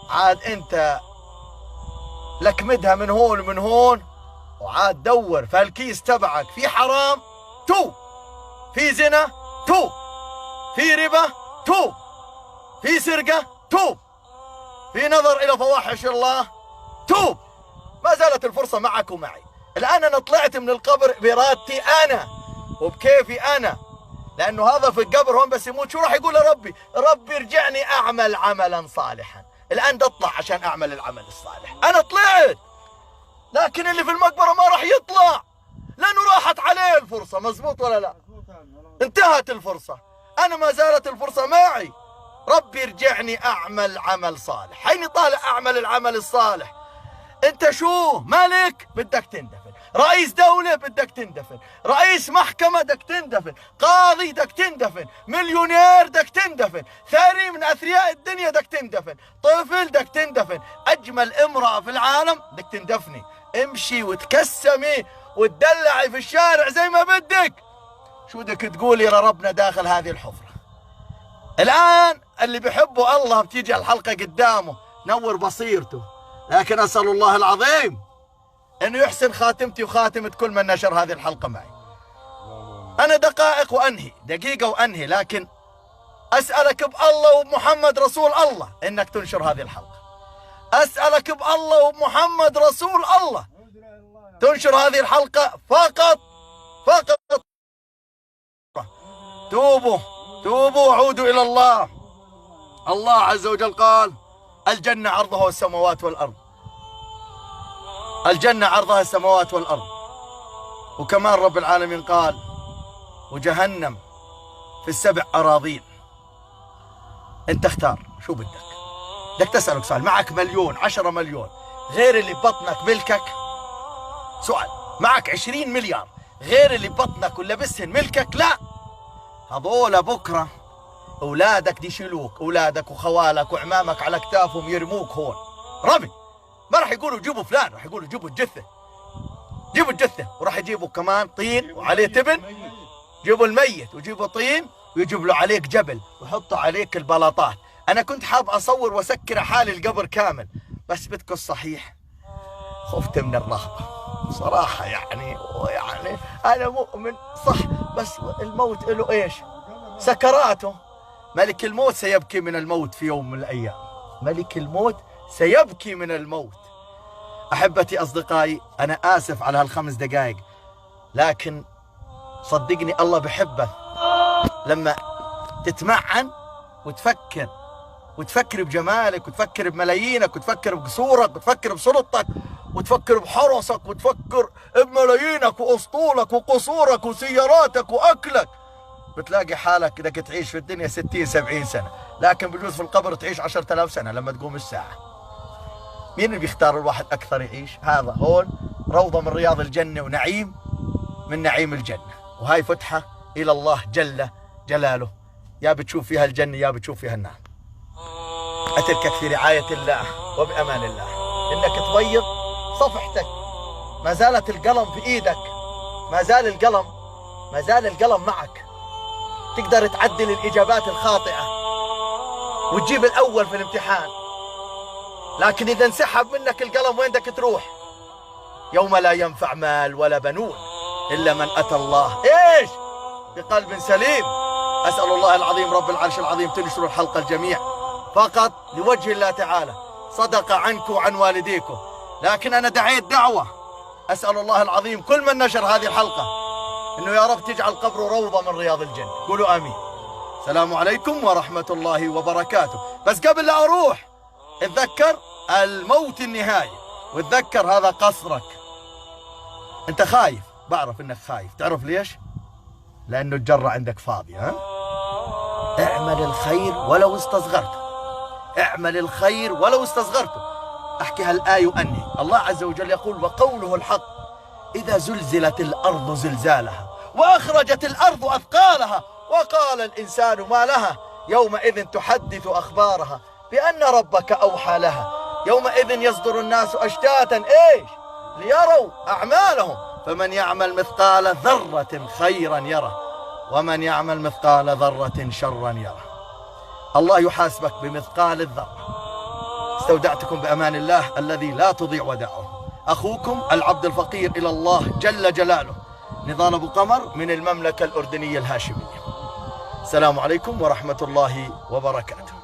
عاد انت لكمدها من هون ومن هون، وعاد دور فالكيس تبعك في حرام توب، في زنا توب، في ربا توب، في سرقة توب، في نظر إلى فواحش الله توب. ما زالت الفرصة معك ومعي. الآن أنا طلعت من القبر بإرادتي أنا وبكيفي أنا، لأنه هذا في القبر هون بس يموت شو راح يقول لربي؟ ربي ارجعني أعمل عملا صالحا. الآن بطلع عشان أعمل العمل الصالح. أنا طلعت، لكن اللي في المقبرة ما راح يطلع لأنه راحت عليه الفرصة. مزبوط ولا لا؟ انتهت الفرصة. أنا ما زالت الفرصة معي. ربي ارجعني أعمل عمل صالح. حيني طالع أعمل العمل الصالح. أنت شو ملك بدك تندفن، رئيس دولة بدك تندفن، رئيس محكمة بدك تندفن، قاضي بدك تندفن، مليونير بدك تندفن، ثري من أثرياء الدنيا بدك تندفن، طفل بدك تندفن، أجمل امرأة في العالم بدك تندفني. امشي وتكسمي وتدلعي في الشارع زي ما بدك. شو بدك تقولي لربنا داخل هذه الحفرة؟ الآن اللي بيحبه الله بتيجي الحلقة قدامه نور بصيرته، لكن أسأل الله العظيم أنه يحسن خاتمتي وخاتمة كل من نشر هذه الحلقة معي. أنا دقائق وأنهي، دقيقة وأنهي، لكن أسألك بالله وبمحمد رسول الله أنك تنشر هذه الحلقة. أسألك بالله وبمحمد رسول الله تنشر هذه الحلقة فقط توبوا توبوا وعودوا إلى الله. الله عز وجل قال الجنة عرضها السماوات والأرض، الجنة عرضها السماوات والأرض. وكمان رب العالمين قال وجهنم في السبع أراضين. انت اختار شو بدك تسألك سؤال. معك مليون 10 مليون غير اللي ببطنك ملكك؟ سؤال. معك 20 مليار غير اللي ببطنك ولبسهن ملكك؟ لا، هذول بكرة أولادك دي يشيلوك، أولادك وخوالك وعمامك على أكتافهم يرموك هون رمي. ما راح يقولوا جيبوا فلان، راح يقولوا جيبوا الجثة، جيبوا الجثة، وراح يجيبوا كمان طين وعليه تبن، جيبوا الميت وجيبوا طين ويجيبوا له عليك جبل ويحطوا عليك البلاطات. أنا كنت حاب أصور وأسكر حالي القبر كامل، بس بدكم الصحيح خفت من الرهبة صراحة. يعني أنا مؤمن صح، بس الموت له إيش؟ سكراته. ملك الموت سيبكي من الموت في يوم من الأيام، ملك الموت سيبكي من الموت. أحبتي أصدقائي، أنا آسف على هالخمس دقائق، لكن صدقني الله بحبك لما تتمعن وتفكر بجمالك، وتفكر بملايينك، وتفكر بقصورك، وتفكر بسلطتك، وتفكر بحرسك، وتفكر بملايينك وأسطولك وقصورك وسياراتك وأكلك. بتلاقي حالك بدك تعيش في الدنيا 60-70 سنة، لكن بجوز في القبر تعيش 10,000 سنة لما تقوم الساعة. مين اللي بيختار الواحد أكثر يعيش؟ هذا هون روضة من رياض الجنة ونعيم من نعيم الجنة، وهاي فتحة إلى الله جل جلاله، يا بتشوف فيها الجنة يا بتشوف فيها النار. أتركك في رعاية الله وبأمان الله، إنك تبيض صفحتك. ما زالت القلم في إيدك، ما زال القلم معك. تقدر تعدل الإجابات الخاطئة وتجيب الأول في الامتحان، لكن إذا انسحب منك القلم وين بدك تروح؟ يوم لا ينفع مال ولا بنون إلا من أتى الله إيش؟ بقلب سليم. أسأل الله العظيم رب العرش العظيم تنشر الحلقة الجميع فقط لوجه الله تعالى، صدق عنكم وعن والديكم. لكن أنا دعيت دعوة، أسأل الله العظيم كل من نشر هذه الحلقة إنه يا رب تجعل قبره روضة من رياض الجنة. قولوا آمين. السلام عليكم ورحمة الله وبركاته. بس قبل لا أروح اتذكر الموت النهاية، واتذكر هذا قصرك. أنت خايف، بعرف إنك خايف، تعرف ليش؟ لأنه الجرة عندك فاضية. اعمل الخير ولو استصغرته، اعمل الخير ولو استصغرته. أحكي هالآية وأني الله عز وجل يقول وقوله الحق إذا زلزلت الأرض زلزالها وأخرجت الأرض أثقالها وقال الإنسان ما لها يومئذ تحدث أخبارها بأن ربك أوحى لها يومئذ يصدر الناس أشتاتا إيش؟ ليروا أعمالهم فمن يعمل مثقال ذرة خيرا يره ومن يعمل مثقال ذرة شرا يره. الله يحاسبك بمثقال الذرة. واستودعتكم بأمان الله الذي لا تضيع ودائعه. أخوكم العبد الفقير إلى الله جل جلاله، نضال أبو قمر من المملكة الأردنية الهاشمية. السلام عليكم ورحمة الله وبركاته.